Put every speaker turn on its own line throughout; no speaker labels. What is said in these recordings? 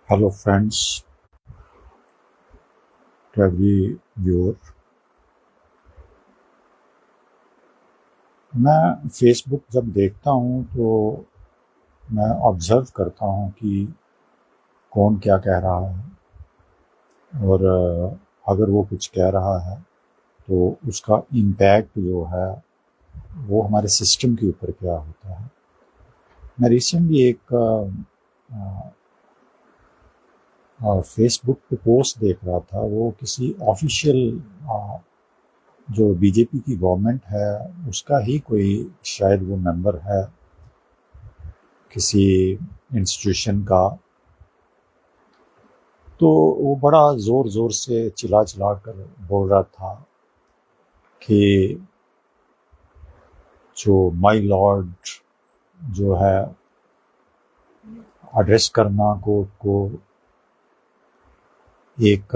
Hello friends, to every viewer. मैं Facebook जब देखता हूँ तो मैं ऑब्ज़र्व करता हूँ कि कौन क्या कह रहा है और अगर वो कुछ कह रहा है तो उसका इम्पैक्ट जो है वो हमारे सिस्टम के ऊपर क्या होता है। मैं रिसेंटली एक फेसबुक पे पोस्ट देख रहा था। वो किसी ऑफिशियल जो बीजेपी की गवर्नमेंट है उसका ही कोई शायद वो मेंबर है किसी इंस्टीट्यूशन का। तो वो बड़ा ज़ोर ज़ोर से चिल्ला चिल्ला कर बोल रहा था कि जो माय लॉर्ड जो है एड्रेस करना कोर्ट को एक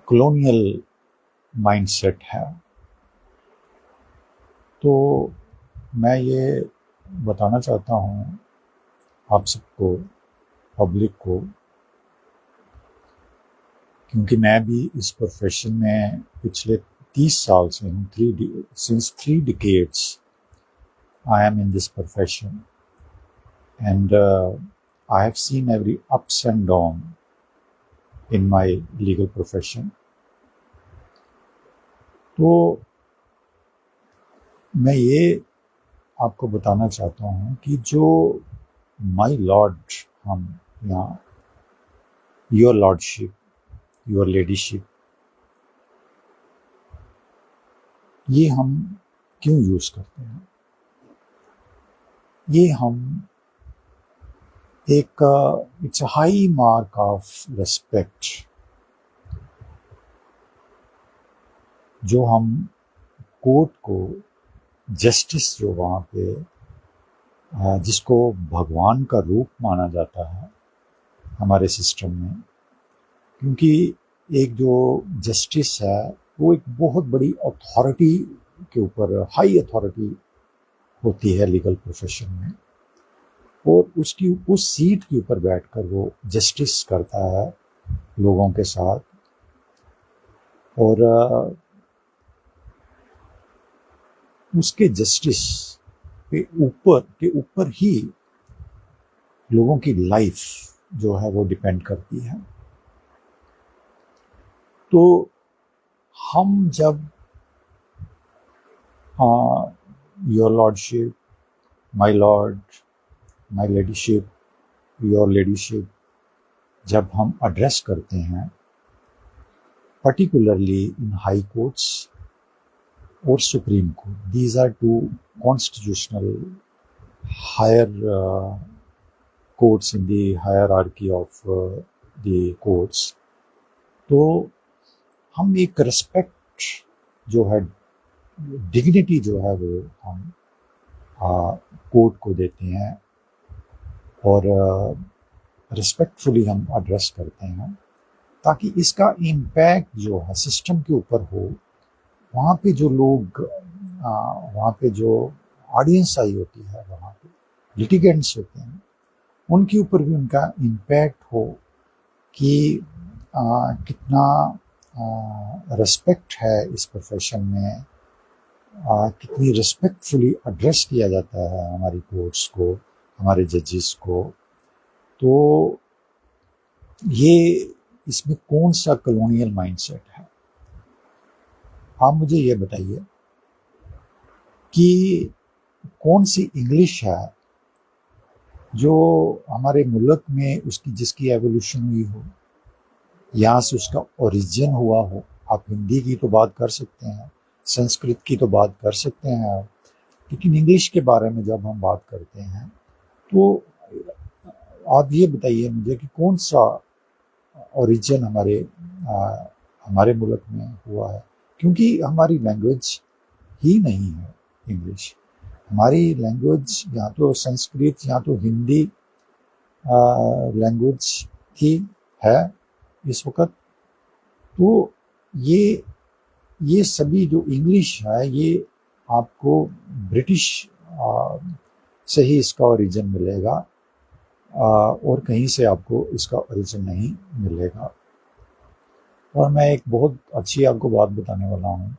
कॉलोनियल माइंडसेट है। तो मैं ये बताना चाहता हूँ आप सबको, पब्लिक को, क्योंकि मैं भी इस प्रोफेशन में पिछले 30 साल से हूँ। Since 3 decades I am in this profession and I have seen every ups and down in my legal profession. तो मैं ये आपको बताना चाहता हूँ कि जो माय लॉर्ड हम यहाँ योर लॉर्डशिप, योर लेडीशिप, ये हम क्यों यूज़ करते हैं? ये हम एक it's high mark of respect जो हम कोर्ट को, जस्टिस जो वहाँ पे जिसको भगवान का रूप माना जाता है हमारे सिस्टम में, क्योंकि एक जो जस्टिस है वो एक बहुत बड़ी अथॉरिटी के ऊपर, हाई अथॉरिटी होती है लीगल प्रोफेशन में, और उसकी उस सीट के ऊपर बैठकर वो जस्टिस करता है लोगों के साथ। और उसके जस्टिस के ऊपर ही लोगों की लाइफ जो है वो डिपेंड करती है। तो हम जब your lordship, my lord, my ladyship, your ladyship जब हम एड्रेस करते हैं, पर्टिकुलरली इन हाई कोर्ट्स और supreme court, these are two constitutional higher courts in the hierarchy of the courts, तो हम एक रिस्पेक्ट जो है, डिग्निटी जो है वो हम कोर्ट को देते हैं और रिस्पेक्टफुली हम एड्रेस करते हैं, ताकि इसका इम्पैक्ट जो है सिस्टम के ऊपर हो। वहाँ पे जो लोग, वहाँ पे जो ऑडियंस आई होती है, वहाँ पे लिटिगेंट्स होते हैं, उनके ऊपर भी उनका इम्पैक्ट हो कि कितना रिस्पेक्ट है इस प्रोफेशन में, कितनी रिस्पेक्टफुली एड्रेस किया जाता है हमारी कोर्ट्स को, हमारे जजेस को। तो ये इसमें कौन सा कॉलोनियल माइंडसेट है? आप मुझे ये बताइए कि कौन सी इंग्लिश है जो हमारे मुल्क में उसकी जिसकी एवोल्यूशन हुई हो, यहाँ से उसका ओरिजिन हुआ हो। आप हिंदी की तो बात कर सकते हैं, संस्कृत की तो बात कर सकते हैं आप, लेकिन इंग्लिश के बारे में जब हम बात करते हैं तो आप ये बताइए मुझे कि कौन सा ओरिजिन हमारे मुल्क में हुआ है, क्योंकि हमारी लैंग्वेज ही नहीं है इंग्लिश। हमारी लैंग्वेज या तो संस्कृत या तो हिंदी लैंग्वेज ही है इस वक्त। तो ये सभी जो इंग्लिश है ये आपको ब्रिटिश से ही इसका ओरिजिन मिलेगा। और कहीं से आपको इसका ओरिजिन नहीं मिलेगा। और मैं एक बहुत अच्छी आपको बात बताने वाला हूँ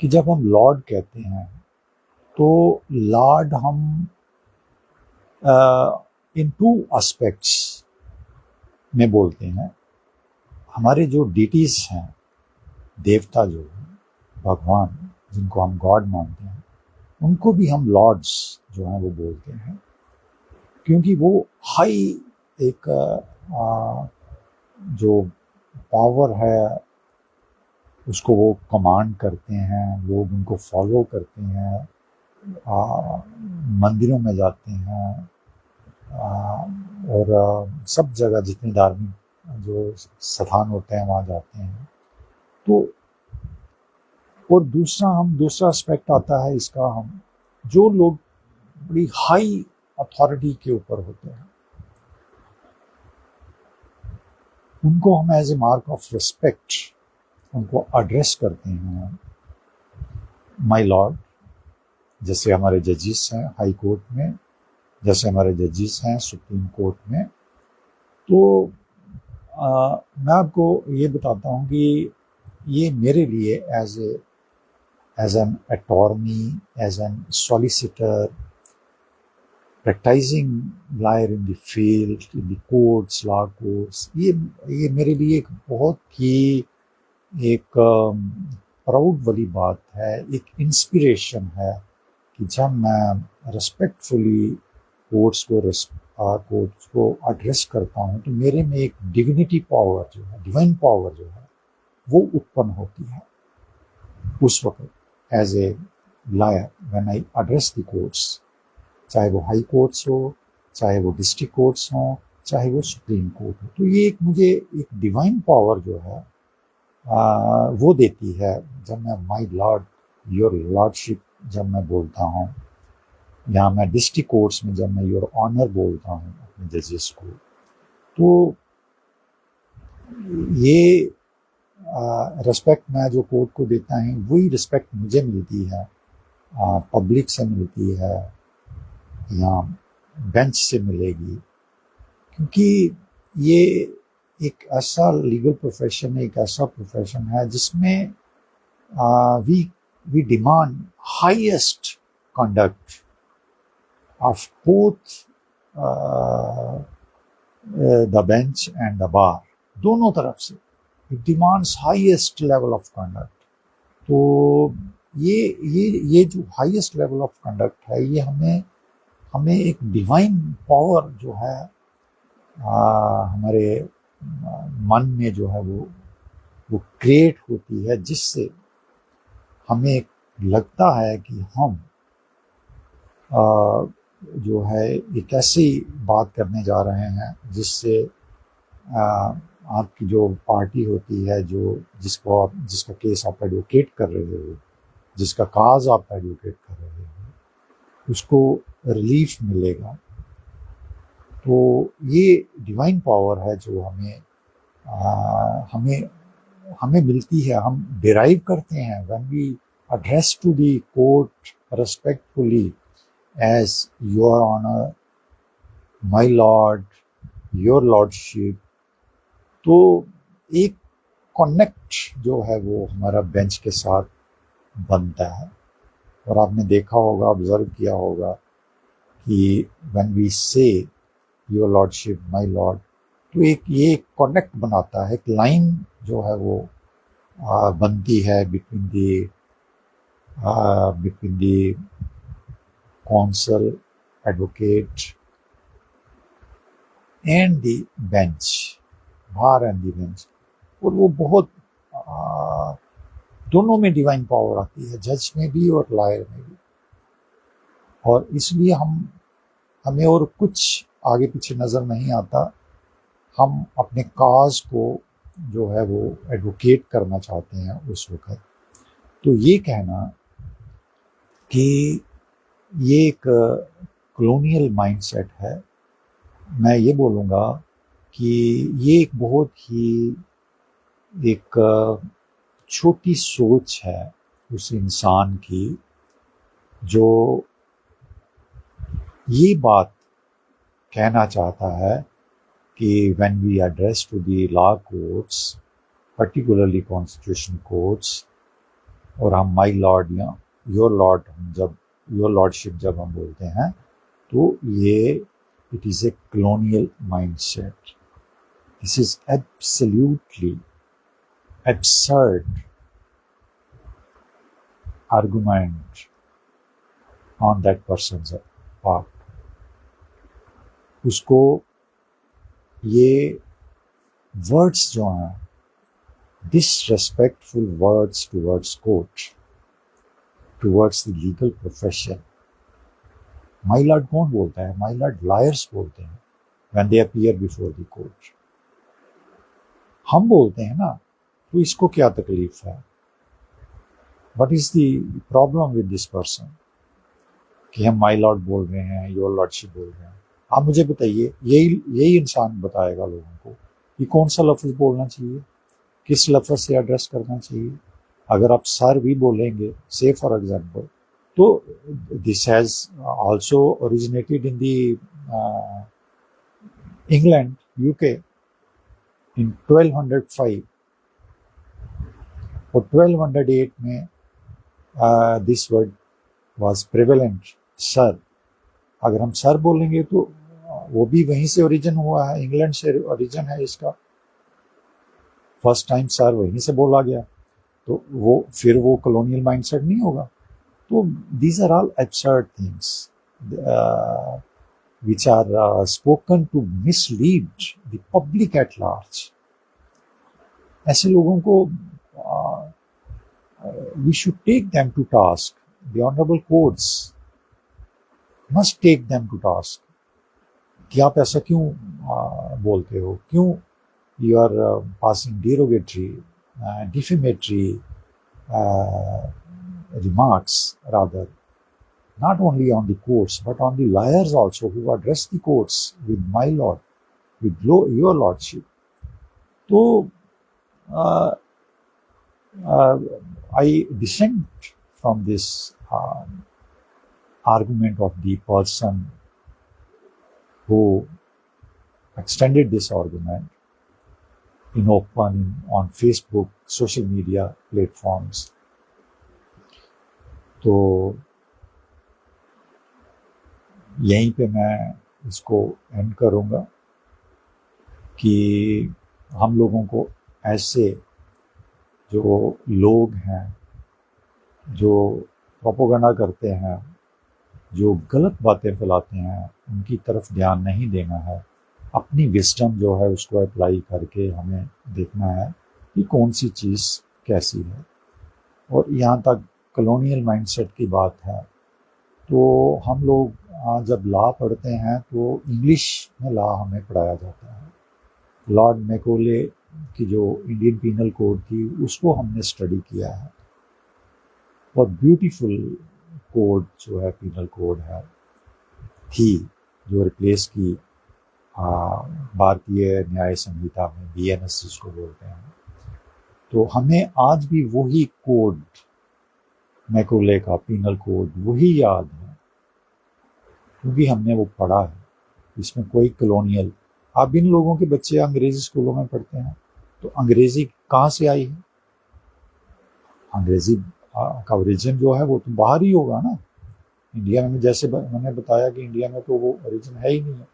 कि जब हम लॉर्ड कहते हैं तो लॉर्ड हम इन टू एस्पेक्ट्स में बोलते हैं। हमारे जो डिटीज हैं, देवता जो हैं, भगवान जिनको हम गॉड मानते हैं, उनको भी हम लॉर्ड्स जो हैं वो बोलते हैं, क्योंकि वो हाई एक जो पावर है उसको वो कमांड करते हैं, लोग उनको फॉलो करते हैं, मंदिरों में जाते हैं, और सब जगह जितनी धार्मिक जो स्थान होते हैं वहाँ जाते हैं। तो और दूसरा एस्पेक्ट आता है इसका, हम जो लोग बड़ी हाई अथॉरिटी के ऊपर होते हैं उनको हम as a mark of respect उनको एड्रेस करते हैं, माय लॉर्ड। जैसे हमारे जजेस हैं हाई कोर्ट में, जैसे हमारे जजेस हैं सुप्रीम कोर्ट में। तो मैं आपको ये बताता हूँ कि ये मेरे लिए as an attorney, as an solicitor, practising lawyer in the field, in the courts, law courts, ये मेरे लिए एक बहुत ही एक प्राउड वाली बात है, एक इंस्पिरेशन है कि जब मैं रिस्पेक्टफुली कोर्ट्स को एड्रेस करता हूँ तो मेरे में एक डिविनिटी पावर जो है, डिवाइन पावर जो है वो उत्पन्न होती है उस वक्त as a lawyer when I address the courts, चाहे वो हाई कोर्ट्स हो, चाहे वो डिस्ट्रिक्ट कोर्ट्स हो, चाहे वो सुप्रीम कोर्ट हो। तो ये एक मुझे एक डिवाइन पावर जो है वो देती है जब मैं माय लॉर्ड, योर लॉर्डशिप जब मैं बोलता हूँ, या मैं डिस्ट्रिक्ट कोर्ट्स में जब मैं योर ऑनर बोलता हूँ अपने जजेस को। तो ये रिस्पेक्ट मैं जो कोर्ट को देता है वही रिस्पेक्ट मुझे मिलती है, पब्लिक से मिलती है या बेंच से मिलेगी, क्योंकि ये एक ऐसा लीगल प्रोफेशन है, एक ऐसा प्रोफेशन है जिसमें we demand highest conduct of both the bench and the bar, दोनों तरफ से it demands highest level of conduct. तो ये जो हाईएस्ट लेवल ऑफ कंडक्ट है ये हमें एक डिवाइन पावर जो है हमारे मन में जो है वो क्रिएट होती है, जिससे हमें लगता है कि हम जो है एक ऐसी बात करने जा रहे हैं जिससे आपकी जो पार्टी होती है, जो जिसका केस आप एडवोकेट कर रहे हो, जिसका काज आप एडवोकेट कर रहे हो, उसको रिलीफ मिलेगा। तो ये डिवाइन पावर है जो हमें मिलती है, हम डिराइव करते हैं when we address to the court respectfully as your honour, my lord, your lordship. तो एक कनेक्ट जो है वो हमारा बेंच के साथ बनता है। और आपने देखा होगा, ऑब्जर्व किया होगा कि व्हेन वी से योर लॉर्डशिप, माय लॉर्ड, तो ये कनेक्ट बनाता है, एक लाइन जो है वो बनती है between the counsel, advocate and the bench, bar and the bench. और वो बहुत दोनों में डिवाइन पावर आती है, जज में भी और लॉयर में भी। और इसलिए हमें और कुछ आगे पीछे नज़र नहीं आता, हम अपने काज को जो है वो एडवोकेट करना चाहते हैं उस वक्त। तो ये कहना कि ये एक कॉलोनियल माइंडसेट है, मैं ये बोलूँगा कि ये एक बहुत ही एक छोटी सोच है उस इंसान की जो ये बात कहना चाहता है कि when we address to the law courts, particularly constitution courts, और हम माई लॉर्ड या योर लॉर्ड जब योर लॉर्डशिप जब हम बोलते हैं तो ये it is a colonial mindset. This is absolutely absurd argument on that person's part. उसको ये वर्ड्स जो हैं disrespectful words towards court, towards the legal profession. My lord कौन बोलता है? My lord liars बोलते हैं when they appear before the court. हम बोलते हैं ना, तो इसको क्या तकलीफ है? What is the problem with this person? कि हम my lord बोल रहे हैं, your lordship बोल रहे हैं. आप मुझे बताइए, यही इंसान बताएगा लोगों को कि कौन सा लफ्ज़ बोलना चाहिए, किस लफ्ज़ से एड्रेस करना चाहिए. अगर आप सर भी बोलेंगे, से फॉर एग्जांपल, तो this has also originated in the England, UK in 1205 और 1208 में this word was prevalent, sir. अगर हम सर बोलेंगे तो वो भी वहीं से ओरिजिन हुआ है, इंग्लैंड से ओरिजिन है इसका. फर्स्ट टाइम सर वहीं से बोला गया, तो वो कॉलोनियल माइंडसेट नहीं होगा. तो these are all absurd things which are spoken to mislead the public at large. ऐसे लोगों को we should take them to task. The honorable courts must take them to task. कि आप ऐसा क्यों बोलते हो, क्यों you are passing derogatory, defamatory remarks, rather, not only on the courts, but on the liars also who address the courts with my lord, with your lordship. So, I dissent from this argument of the person who extended this argument in open, on Facebook, social media platforms. तो यहीं पे मैं इसको and करूँगा कि हम लोगों को ऐसे जो लोग हैं जो प्रोपेगेंडा करते हैं, जो गलत बातें फैलाते हैं, उनकी तरफ ध्यान नहीं देना है. अपनी विजडम जो है उसको अप्लाई करके हमें देखना है कि कौन सी चीज़ कैसी है. और यहाँ तक कॉलोनियल माइंडसेट की बात है, तो हम लोग जब लॉ पढ़ते हैं तो इंग्लिश में लॉ हमें पढ़ाया जाता है. लॉर्ड मैकॉले की जो इंडियन पीनल कोड थी उसको हमने स्टडी किया है. और ब्यूटीफुल कोड जो है पीनल कोड है थी, जो रिप्लेस की भारतीय न्याय संहिता में BNS जिसको बोलते हैं. तो हमें आज भी वही कोड, मैकॉले का पीनल कोड, वही याद है क्योंकि हमने वो पढ़ा है. इसमें कोई कॉलोनियल, अब इन लोगों के बच्चे अंग्रेजी स्कूलों में पढ़ते हैं तो अंग्रेजी कहाँ से आई है? अंग्रेजी का ओरिजिन जो है वो तो बाहर ही होगा ना. इंडिया में, जैसे मैंने बताया कि इंडिया में तो वो ओरिजिन है ही नहीं है.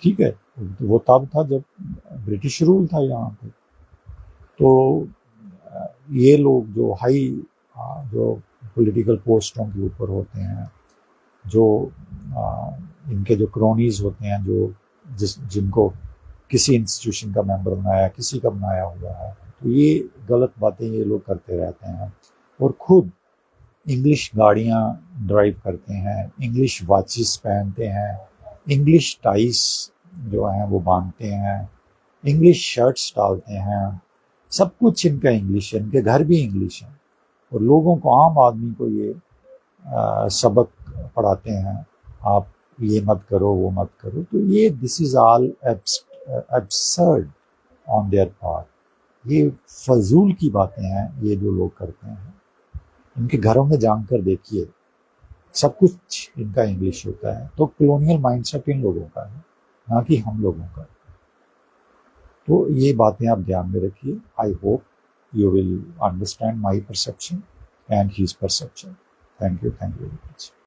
ठीक है, वो तब था जब ब्रिटिश रूल था यहाँ पे. तो ये लोग जो हाई जो पॉलिटिकल पोस्टों के ऊपर होते हैं, जो इनके जो क्रोनीज होते हैं, जो जिनको किसी इंस्टीट्यूशन का मेंबर बनाया, किसी का बनाया हुआ है, तो ये गलत बातें ये लोग करते रहते हैं. और खुद इंग्लिश गाड़ियाँ ड्राइव करते हैं, इंग्लिश वॉचेस पहनते हैं, इंग्लिश टाइस जो हैं वो बांधते हैं, इंग्लिश शर्ट्स डालते हैं, सब कुछ इनका इंग्लिश है, इनके घर भी इंग्लिश है. और लोगों को, आम आदमी को ये सबक पढ़ाते हैं, आप ये मत करो, वो मत करो. तो ये this is all absurd on their part. ये फजूल की बातें हैं ये जो लोग करते हैं. इनके घरों में जानकर देखिए सब कुछ इनका इंग्लिश होता है। तो कॉलोनियल माइंडसेट इन लोगों का है, ना कि हम लोगों का। तो ये बातें आप ध्यान में रखिए। I hope you will understand my perception and his perception. Thank you very much.